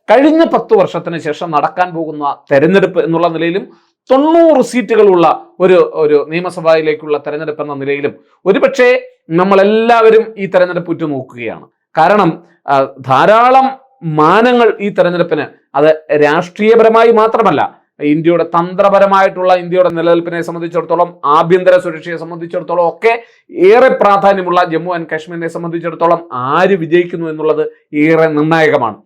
കഴിഞ്ഞ 10 വർഷത്തിന് ശേഷം നടക്കാൻ പോകുന്ന തെരഞ്ഞെടുപ്പ് എന്നുള്ള നിലയിലും 90 സീറ്റുകളുള്ള ഒരു നിയമസഭയിലേക്കുള്ള തെരഞ്ഞെടുപ്പ് എന്ന നിലയിലും ഒരുപക്ഷെ നമ്മളെല്ലാവരും ഈ തെരഞ്ഞെടുപ്പ് ഉറ്റുനോക്കുകയാണ്. കാരണം ധാരാളം മാനങ്ങൾ ഈ തെരഞ്ഞെടുപ്പിന്, അത് രാഷ്ട്രീയപരമായി മാത്രമല്ല, ഇന്ത്യയുടെ തന്ത്രപരമായിട്ടുള്ള ഇന്ത്യയുടെ നിലനിൽപ്പിനെ സംബന്ധിച്ചിടത്തോളം, ആഭ്യന്തര സുരക്ഷയെ സംബന്ധിച്ചിടത്തോളം ഒക്കെ ഏറെ പ്രാധാന്യമുള്ള ജമ്മു ആൻഡ് കാശ്മീരിനെ സംബന്ധിച്ചിടത്തോളം ആര് വിജയിക്കുന്നു എന്നുള്ളത് ഏറെ നിർണായകമാണ്.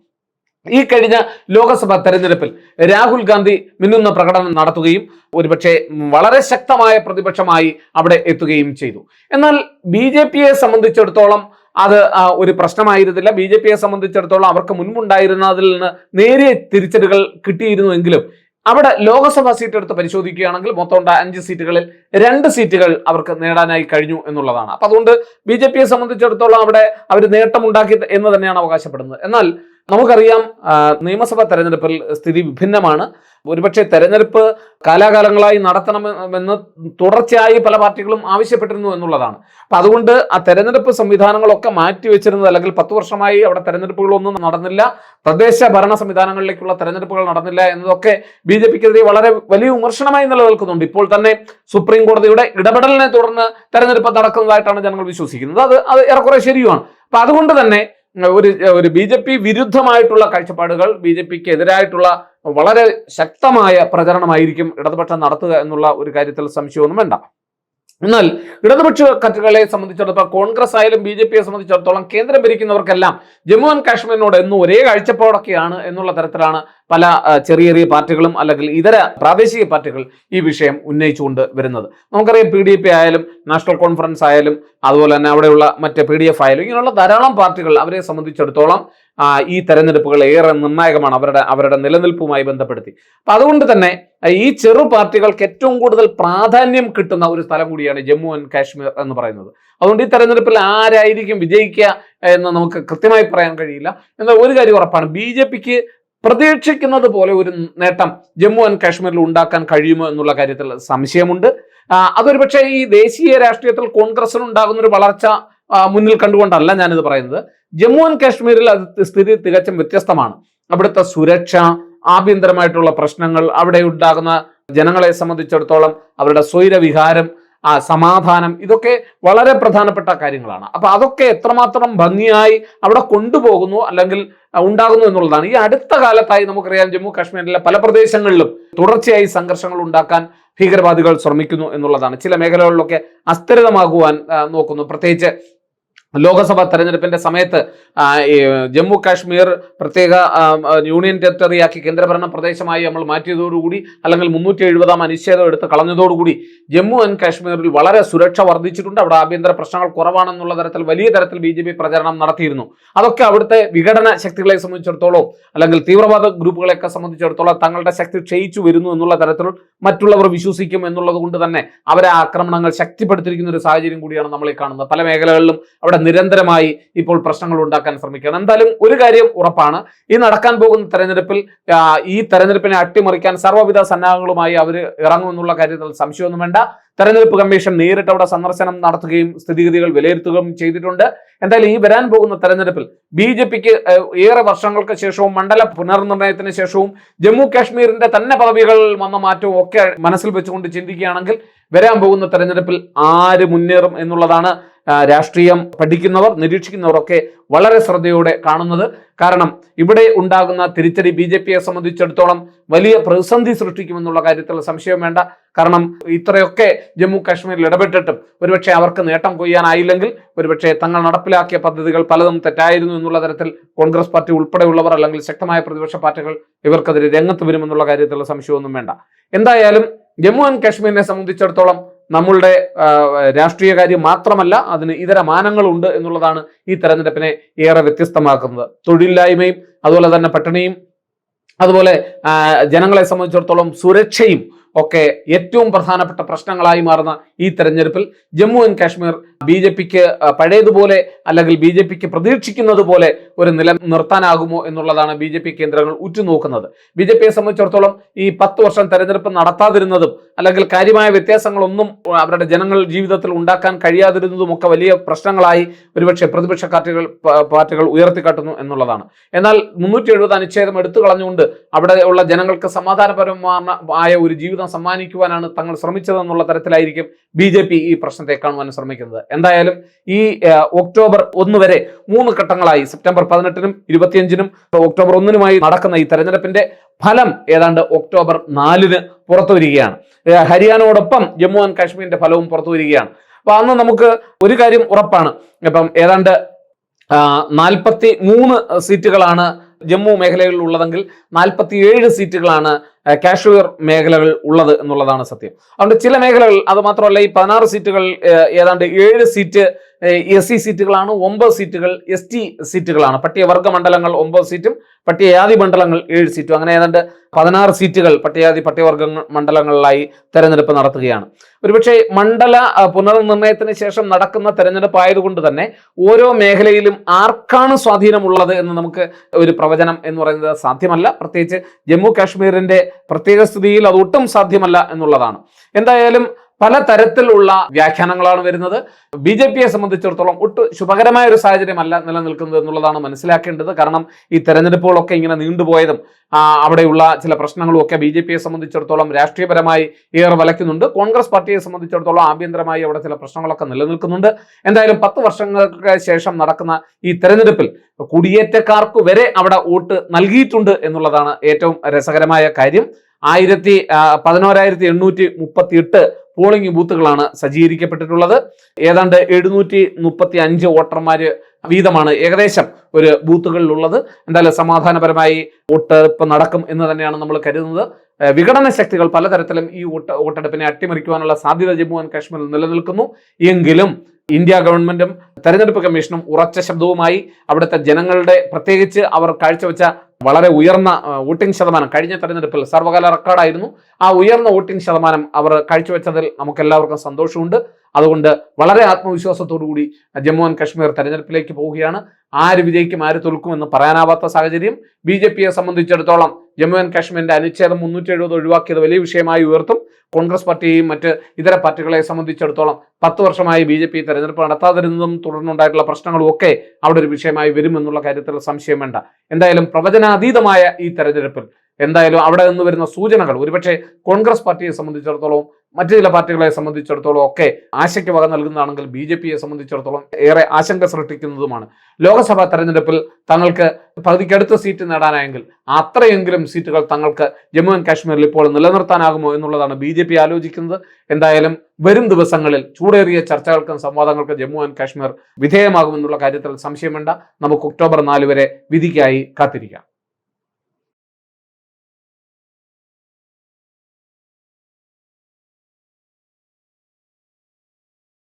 ഈ കഴിഞ്ഞ ലോക്സഭാ തെരഞ്ഞെടുപ്പിൽ രാഹുൽ ഗാന്ധി മിന്നുന്ന പ്രകടനം നടത്തുകയും ഒരുപക്ഷെ വളരെ ശക്തമായ പ്രതിപക്ഷമായി അവിടെ എത്തുകയും ചെയ്തു. എന്നാൽ BJP-യെ സംബന്ധിച്ചിടത്തോളം അത് ഒരു പ്രശ്നമായിരുന്നില്ല. BJP-യെ സംബന്ധിച്ചിടത്തോളം അവർക്ക് മുൻപുണ്ടായിരുന്നതിൽ നിന്ന് നേരിയ തിരിച്ചടികൾ കിട്ടിയിരുന്നുവെങ്കിലും അവിടെ ലോക്സഭാ സീറ്റ് എടുത്ത് പരിശോധിക്കുകയാണെങ്കിൽ മൊത്തം 5 സീറ്റുകളിൽ 2 സീറ്റുകൾ അവർക്ക് നേടാനായി കഴിഞ്ഞു എന്നുള്ളതാണ്. അപ്പൊ അതുകൊണ്ട് BJP-യെ സംബന്ധിച്ചിടത്തോളം അവിടെ അവർ നേട്ടമുണ്ടാക്കി എന്ന് തന്നെയാണ് അവകാശപ്പെടുന്നത്. എന്നാൽ നമുക്കറിയാം, നിയമസഭാ തെരഞ്ഞെടുപ്പിൽ സ്ഥിതി വിഭിന്നമാണ്. ഒരുപക്ഷെ തെരഞ്ഞെടുപ്പ് കാലാകാലങ്ങളായി നടത്തണമെന്ന് തുടർച്ചയായി പല പാർട്ടികളും ആവശ്യപ്പെട്ടിരുന്നു എന്നുള്ളതാണ്. അപ്പൊ അതുകൊണ്ട് ആ തെരഞ്ഞെടുപ്പ് സംവിധാനങ്ങളൊക്കെ മാറ്റിവെച്ചിരുന്നത്, അല്ലെങ്കിൽ 10 വർഷമായി അവിടെ തെരഞ്ഞെടുപ്പുകളൊന്നും നടന്നില്ല, തദ്ദേശ ഭരണ സംവിധാനങ്ങളിലേക്കുള്ള തെരഞ്ഞെടുപ്പുകൾ നടന്നില്ല എന്നതൊക്കെ BJP-ക്കെതിരെ വളരെ വലിയ വിമർശനമായി നിലനിൽക്കുന്നുണ്ട്. ഇപ്പോൾ തന്നെ സുപ്രീം കോടതിയുടെ ഇടപെടലിനെ തുടർന്ന് തെരഞ്ഞെടുപ്പ് നടക്കുന്നതായിട്ടാണ് ജനങ്ങൾ വിശ്വസിക്കുന്നത്. അത് ഏറെക്കുറെ ശരിയുമാണ്. അപ്പൊ അതുകൊണ്ട് തന്നെ ഒരു BJP വിരുദ്ധമായിട്ടുള്ള കാഴ്ചപ്പാടുകൾ, BJP-ക്ക് എതിരായിട്ടുള്ള വളരെ ശക്തമായ പ്രചരണമായിരിക്കും ഇടതുപക്ഷം നടത്തുക എന്നുള്ള ഒരു കാര്യത്തിൽ സംശയമൊന്നും വേണ്ട. എന്നാൽ ഇടതുപക്ഷ കക്ഷികളെ സംബന്ധിച്ചിടത്തോളം, കോൺഗ്രസ് ആയാലും BJP-യെ സംബന്ധിച്ചിടത്തോളം കേന്ദ്രം ഭരിക്കുന്നവർക്കെല്ലാം ജമ്മു ആൻഡ് കാശ്മീരിനോട് എന്നും ഒരേ കാഴ്ചപ്പാടൊക്കെയാണ് എന്നുള്ള തരത്തിലാണ് പല ചെറിയ ചെറിയ പാർട്ടികളും അല്ലെങ്കിൽ ഇതര പ്രാദേശിക പാർട്ടികൾ ഈ വിഷയം ഉന്നയിച്ചുകൊണ്ട് വരുന്നത്. നമുക്കറിയാം, PDP ആയാലും നാഷണൽ കോൺഫറൻസ് ആയാലും അതുപോലെ തന്നെ അവിടെയുള്ള മറ്റ് PDF ആയാലും ഇങ്ങനെയുള്ള ധാരാളം പാർട്ടികൾ, അവരെ സംബന്ധിച്ചിടത്തോളം ഈ തെരഞ്ഞെടുപ്പുകൾ ഏറെ നിർണായകമാണ് അവരുടെ നിലനിൽപ്പുമായി ബന്ധപ്പെടുത്തി. അപ്പൊ അതുകൊണ്ട് തന്നെ ഈ ചെറു പാർട്ടികൾക്ക് ഏറ്റവും കൂടുതൽ പ്രാധാന്യം കിട്ടുന്ന ഒരു സ്ഥലം കൂടിയാണ് ജമ്മു ആൻഡ് കാശ്മീർ എന്ന് പറയുന്നത്. അതുകൊണ്ട് ഈ തെരഞ്ഞെടുപ്പിൽ ആരായിരിക്കും വിജയിക്കുക എന്ന് നമുക്ക് കൃത്യമായി പറയാൻ കഴിയില്ല. എന്നാൽ ഒരു കാര്യം ഉറപ്പാണ്, BJP-ക്ക് പ്രതീക്ഷിക്കുന്നത് പോലെ ഒരു നേട്ടം ജമ്മു ആൻഡ് കാശ്മീരിൽ ഉണ്ടാക്കാൻ കഴിയുമോ എന്നുള്ള കാര്യത്തിൽ സംശയമുണ്ട്. അതൊരു പക്ഷേ ഈ ദേശീയ രാഷ്ട്രീയത്തിൽ കോൺഗ്രസിനുണ്ടാകുന്ന ഒരു വളർച്ച മുന്നിൽ കണ്ടുകൊണ്ടല്ല ഞാനിത് പറയുന്നത്. ജമ്മു ആൻഡ് കാശ്മീരിൽ സ്ഥിതി തികച്ചും വ്യത്യസ്തമാണ്. അവിടുത്തെ സുരക്ഷ, ആഭ്യന്തരമായിട്ടുള്ള പ്രശ്നങ്ങൾ, അവിടെ ഉണ്ടാകുന്ന ജനങ്ങളെ സംബന്ധിച്ചിടത്തോളം അവരുടെ സ്വൈരവിഹാരം, സമാധാനം, ഇതൊക്കെ വളരെ പ്രധാനപ്പെട്ട കാര്യങ്ങളാണ്. അപ്പൊ അതൊക്കെ എത്രമാത്രം ഭംഗിയായി അവിടെ കൊണ്ടുപോകുന്നു അല്ലെങ്കിൽ ഉണ്ടാകുന്നു എന്നുള്ളതാണ്. ഈ അടുത്ത കാലത്തായി നമുക്കറിയാം, ജമ്മു കാശ്മീരിലെ പല പ്രദേശങ്ങളിലും തുടർച്ചയായി സംഘർഷങ്ങൾ ഉണ്ടാക്കാൻ ഭീകരവാദികൾ ശ്രമിക്കുന്നു എന്നുള്ളതാണ്. ചില മേഖലകളിലൊക്കെ അസ്ഥിരതമാകുവാൻ നോക്കുന്നു. പ്രത്യേകിച്ച് ലോക്സഭാ തെരഞ്ഞെടുപ്പിന്റെ സമയത്ത് ജമ്മു കാശ്മീർ പ്രത്യേക യൂണിയൻ ടെറിട്ടറിയാക്കി കേന്ദ്രഭരണ പ്രദേശമായി നമ്മൾ മാറ്റിയതോടുകൂടി, അല്ലെങ്കിൽ 370-ാം അനുച്ഛേദം എടുത്ത് കളഞ്ഞതോടുകൂടി ജമ്മു ആൻഡ് കാശ്മീരിൽ വളരെ സുരക്ഷ വർദ്ധിച്ചിട്ടുണ്ട്. അവിടെ ആഭ്യന്തര പ്രശ്നങ്ങൾ കുറവാണെന്നുള്ള തരത്തിൽ വലിയ തരത്തിൽ BJP പ്രചരണം നടത്തിയിരുന്നു. അതൊക്കെ അവിടുത്തെ വിഘടന ശക്തികളെ സംബന്ധിച്ചിടത്തോളം അല്ലെങ്കിൽ തീവ്രവാദ ഗ്രൂപ്പുകളെയൊക്കെ സംബന്ധിച്ചിടത്തോളം തങ്ങളുടെ ശക്തി ക്ഷയിച്ചു വരുന്നു എന്നുള്ള തരത്തിൽ മറ്റുള്ളവർ വിശ്വസിക്കും എന്നുള്ളത് കൊണ്ട് തന്നെ അവരെ ആക്രമണങ്ങൾ ശക്തിപ്പെടുത്തിയിരിക്കുന്ന ഒരു സാഹചര്യം കൂടിയാണ് നമ്മൾ ഈ കാണുന്നത്. പല മേഖലകളിലും അവിടെ നിരന്തരമായി ഇപ്പോൾ പ്രശ്നങ്ങൾ ഉണ്ടാക്കാൻ ശ്രമിക്കുകയാണ്. എന്തായാലും ഒരു കാര്യം ഉറപ്പാണ്, ഈ നടക്കാൻ പോകുന്ന തെരഞ്ഞെടുപ്പിൽ ഈ തെരഞ്ഞെടുപ്പിനെ അട്ടിമറിക്കാൻ സർവ്വവിധ സന്നാഹങ്ങളുമായി അവർ ഇറങ്ങുമെന്നുള്ള കാര്യത്തിൽ സംശയമൊന്നും വേണ്ട. തെരഞ്ഞെടുപ്പ് കമ്മീഷൻ നേരിട്ട് അവിടെ സന്ദർശനം നടത്തുകയും സ്ഥിതിഗതികൾ വിലയിരുത്തുകയും ചെയ്തിട്ടുണ്ട്. എന്തായാലും ഈ വരാൻ പോകുന്ന തെരഞ്ഞെടുപ്പിൽ BJP-ക്ക് ഏറെ വർഷങ്ങൾക്ക് ശേഷവും മണ്ഡല പുനർനിർണയത്തിന് ശേഷവും ജമ്മു കാശ്മീരിന്റെ തന്നെ പദവികളിൽ വന്ന മാറ്റവും ഒക്കെ മനസ്സിൽ വെച്ചുകൊണ്ട് ചിന്തിക്കുകയാണെങ്കിൽ വരാൻ പോകുന്ന തെരഞ്ഞെടുപ്പിൽ ആര് മുന്നേറും എന്നുള്ളതാണ് രാഷ്ട്രീയം പഠിക്കുന്നവർ, നിരീക്ഷിക്കുന്നവരൊക്കെ വളരെ ശ്രദ്ധയോടെ കാണുന്നത്. കാരണം ഇവിടെ ഉണ്ടാകുന്ന തിരിച്ചടി BJP-യെ സംബന്ധിച്ചിടത്തോളം വലിയ പ്രതിസന്ധി സൃഷ്ടിക്കുമെന്നുള്ള കാര്യത്തിൽ സംശയം വേണ്ട. കാരണം ഇത്രയൊക്കെ ജമ്മു കാശ്മീരിൽ ഇടപെട്ടിട്ടും ഒരുപക്ഷെ അവർക്ക് നേട്ടം കൊയ്യാനായില്ലെങ്കിൽ, ഒരുപക്ഷെ തങ്ങൾ നടപ്പിലാക്കിയ പദ്ധതികൾ പലതും തെറ്റായിരുന്നു എന്നുള്ള തരത്തിൽ കോൺഗ്രസ് പാർട്ടി ഉൾപ്പെടെയുള്ളവർ അല്ലെങ്കിൽ ശക്തമായ പ്രതിപക്ഷ പാർട്ടികൾ ഇവർക്കെതിരെ രംഗത്ത് വരുമെന്നുള്ള കാര്യത്തിൽ സംശയമൊന്നും വേണ്ട. എന്തായാലും ജമ്മു ആൻഡ് കാശ്മീരിനെ സംബന്ധിച്ചിടത്തോളം നമ്മളുടെ രാഷ്ട്രീയ കാര്യം മാത്രമല്ല, അതിന് ഇതര മാനങ്ങളുണ്ട് എന്നുള്ളതാണ് ഈ തെരഞ്ഞെടുപ്പിനെ ഏറെ വ്യത്യസ്തമാക്കുന്നത്. തൊഴിലില്ലായ്മയും അതുപോലെ തന്നെ പട്ടിണിയും അതുപോലെ ജനങ്ങളെ സംബന്ധിച്ചിടത്തോളം സുരക്ഷയും ഒക്കെ ഏറ്റവും പ്രധാനപ്പെട്ട പ്രശ്നങ്ങളായി മാറുന്ന ഈ തെരഞ്ഞെടുപ്പിൽ ജമ്മു ആൻഡ് കാശ്മീർ BJPക്ക് പഴയതുപോലെ അല്ലെങ്കിൽ BJPക്ക് പ്രതീക്ഷിക്കുന്നത് പോലെ ഒരു നില നിർത്താനാകുമോ എന്നുള്ളതാണ് BJP കേന്ദ്രങ്ങൾ ഉറ്റുനോക്കുന്നത്. BJPയെ സംബന്ധിച്ചിടത്തോളം ഈ 10 വർഷം തെരഞ്ഞെടുപ്പ് നടത്താതിരുന്നതും അല്ലെങ്കിൽ കാര്യമായ വ്യത്യാസങ്ങളൊന്നും അവരുടെ ജനങ്ങൾ ജീവിതത്തിൽ ഉണ്ടാക്കാൻ കഴിയാതിരുന്നതും ഒക്കെ വലിയ പ്രശ്നങ്ങളായി ഒരുപക്ഷെ പ്രതിപക്ഷ പാർട്ടികൾ ഉയർത്തിക്കാട്ടുന്നു എന്നുള്ളതാണ്. എന്നാൽ 370 അനുച്ഛേദം എടുത്തു കളഞ്ഞുകൊണ്ട് അവിടെയുള്ള ജനങ്ങൾക്ക് സമാധാനപരമായ ഒരു ജീവിതം സമ്മാനിക്കുവാനാണ് തങ്ങൾ ശ്രമിച്ചതെന്നുള്ള തരത്തിലായിരിക്കും BJP ഈ പ്രശ്നത്തെ കാണുവാൻ ശ്രമിക്കുന്നത്. എന്തായാലും ഈ ഒക്ടോബർ 1 വരെ 3 ഘട്ടങ്ങളായി സെപ്റ്റംബർ 18-നും 25-നും ഒക്ടോബർ 1-നുമായി നടക്കുന്ന ഈ തെരഞ്ഞെടുപ്പിന്റെ ഫലം ഏതാണ്ട് ഒക്ടോബർ 4-ന് പുറത്തു വരികയാണ്. ഹരിയാനയോടൊപ്പം ജമ്മു ആൻഡ് കാശ്മീരിന്റെ ഫലവും പുറത്തു വരികയാണ്. അപ്പൊ അന്ന് നമുക്ക് ഒരു കാര്യം ഉറപ്പാണ്, ഇപ്പം ഏതാണ്ട് 43 സീറ്റുകളാണ് ജമ്മു മേഖലകളിൽ ഉള്ളതെങ്കിൽ 47 സീറ്റുകളാണ് കാശ്മീർ മേഖലകൾ ഉള്ളത് എന്നുള്ളതാണ് സത്യം. അതുകൊണ്ട് ചില മേഖലകൾ, അത് മാത്രമല്ല ഈ 16 സീറ്റുകൾ ഏതാണ്ട് 7 സീറ്റ് SC സീറ്റുകളാണ്, 9 സീറ്റുകൾ ST സീറ്റുകളാണ്. പട്ടികവർഗ മണ്ഡലങ്ങൾ 9 സീറ്റും പട്ടികജാതി മണ്ഡലങ്ങൾ 7 സീറ്റും, അങ്ങനെ ഏതാണ്ട് 16 സീറ്റുകൾ പട്ടികവർഗ മണ്ഡലങ്ങളിലായി തെരഞ്ഞെടുപ്പ് നടത്തുകയാണ്. ഒരുപക്ഷെ മണ്ഡല പുനർനിർണയത്തിന് ശേഷം നടക്കുന്ന തെരഞ്ഞെടുപ്പ് ആയതുകൊണ്ട് തന്നെ ഓരോ മേഖലയിലും ആർക്കാണ് സ്വാധീനമുള്ളത് എന്ന് നമുക്ക് ഒരു പ്രവചനം എന്ന് പറയുന്നത് സാധ്യമല്ല. പ്രത്യേകിച്ച് ജമ്മു കാശ്മീരിന്റെ പ്രത്യേക സ്ഥിതിയിൽ അത് ഒട്ടും സാധ്യമല്ല എന്നുള്ളതാണ്. എന്തായാലും പല തരത്തിലുള്ള വ്യാഖ്യാനങ്ങളാണ് വരുന്നത്. BJPയെ സംബന്ധിച്ചിടത്തോളം ഒട്ടും ശുഭകരമായ ഒരു സാഹചര്യമല്ല നിലനിൽക്കുന്നത് എന്നുള്ളതാണ് മനസ്സിലാക്കേണ്ടത്. കാരണം ഈ തെരഞ്ഞെടുപ്പുകളൊക്കെ ഇങ്ങനെ നീണ്ടുപോയതും അവിടെയുള്ള ചില പ്രശ്നങ്ങളും ഒക്കെ BJPയെ സംബന്ധിച്ചിടത്തോളം രാഷ്ട്രീയപരമായി ഏറെ വലയ്ക്കുന്നുണ്ട്. കോൺഗ്രസ് പാർട്ടിയെ സംബന്ധിച്ചിടത്തോളം ആഭ്യന്തരമായി അവിടെ ചില പ്രശ്നങ്ങളൊക്കെ നിലനിൽക്കുന്നുണ്ട്. എന്തായാലും 10 വർഷങ്ങൾക്ക് ശേഷം നടക്കുന്ന ഈ തെരഞ്ഞെടുപ്പിൽ കുടിയേറ്റക്കാർക്ക് വരെ അവിടെ വോട്ട് നൽകിയിട്ടുണ്ട് എന്നുള്ളതാണ് ഏറ്റവും രസകരമായ കാര്യം. 11,838 പോളിംഗ് ബൂത്തുകളാണ് സജ്ജീകരിക്കപ്പെട്ടിട്ടുള്ളത്. ഏതാണ്ട് 735 വോട്ടർമാര് വീതമാണ് ഏകദേശം ഒരു ബൂത്തുകളിലുള്ളത്. എന്തായാലും സമാധാനപരമായി വോട്ടെടുപ്പ് നടക്കും എന്ന് തന്നെയാണ് നമ്മൾ കരുതുന്നത്. വിഘടന ശക്തികൾ പലതരത്തിലും ഈ വോട്ടെടുപ്പിനെ അട്ടിമറിക്കുവാനുള്ള സാധ്യത ജമ്മു ആൻഡ് കാശ്മീരിൽ നിലനിൽക്കുന്നു. എങ്കിലും ഇന്ത്യ ഗവൺമെന്റും തെരഞ്ഞെടുപ്പ് കമ്മീഷനും ഉറച്ച ശബ്ദവുമായി അവിടുത്തെ ജനങ്ങളുടെ, പ്രത്യേകിച്ച് അവർ കാഴ്ചവെച്ച വളരെ ഉയർന്ന വോട്ടിംഗ് ശതമാനം കഴിഞ്ഞ തെരഞ്ഞെടുപ്പിൽ സർവകാല റെക്കോർഡായിരുന്നു. ആ ഉയർന്ന വോട്ടിംഗ് ശതമാനം അവർ കാഴ്ചവെച്ചതിൽ നമുക്കെല്ലാവർക്കും സന്തോഷമുണ്ട്. അതുകൊണ്ട് വളരെ ആത്മവിശ്വാസത്തോടു കൂടി ജമ്മു ആൻഡ് കാശ്മീർ തെരഞ്ഞെടുപ്പിലേക്ക് പോവുകയാണ്. ആര് വിജയിക്കും ആര് തോൽക്കുമെന്ന് പറയാനാവാത്ത സാഹചര്യം. BJPയെ സംബന്ധിച്ചിടത്തോളം ജമ്മു ആൻഡ് കാശ്മീരിന്റെ അനുച്ഛേദം 370 ഒഴിവാക്കിയത് വലിയ വിഷയമായി ഉയർത്തും. കോൺഗ്രസ് പാർട്ടിയെയും മറ്റ് ഇതര പാർട്ടികളെ സംബന്ധിച്ചിടത്തോളം 10 വർഷമായി BJP തെരഞ്ഞെടുപ്പ് നടത്താതിരുന്നതും തുടർന്നുണ്ടായിട്ടുള്ള പ്രശ്നങ്ങളും ഒക്കെ അവിടെ ഒരു വിഷയമായി വരുമെന്നുള്ള കാര്യത്തിൽ സംശയം വേണ്ട. എന്തായാലും പ്രവചനാതീതമായ ഈ തെരഞ്ഞെടുപ്പിൽ എന്തായാലും അവിടെ നിന്ന് വരുന്ന സൂചനകൾ ഒരുപക്ഷെ കോൺഗ്രസ് പാർട്ടിയെ സംബന്ധിച്ചിടത്തോളം മറ്റു ചില പാർട്ടികളെ സംബന്ധിച്ചിടത്തോളം ഒക്കെ ആശയ്ക്ക് വക നൽകുന്നതാണെങ്കിൽ BJPയെ സംബന്ധിച്ചിടത്തോളം ഏറെ ആശങ്ക സൃഷ്ടിക്കുന്നതുമാണ്. ലോക്സഭാ തെരഞ്ഞെടുപ്പിൽ തങ്ങൾക്ക് പകുതിക്കടുത്ത സീറ്റ് നേടാനായെങ്കിൽ അത്രയെങ്കിലും സീറ്റുകൾ തങ്ങൾക്ക് ജമ്മു ആൻഡ് കാശ്മീരിൽ ഇപ്പോൾ നിലനിർത്താനാകുമോ എന്നുള്ളതാണ് BJP ആലോചിക്കുന്നത്. എന്തായാലും വരും ദിവസങ്ങളിൽ ചൂടേറിയ ചർച്ചകൾക്കും സംവാദങ്ങൾക്കും ജമ്മു ആൻഡ് കാശ്മീർ വിധേയമാകുമെന്നുള്ള കാര്യത്തിൽ സംശയം വേണ്ട. നമുക്ക് ഒക്ടോബർ 4 വരെ വിധിക്കായി കാത്തിരിക്കാം.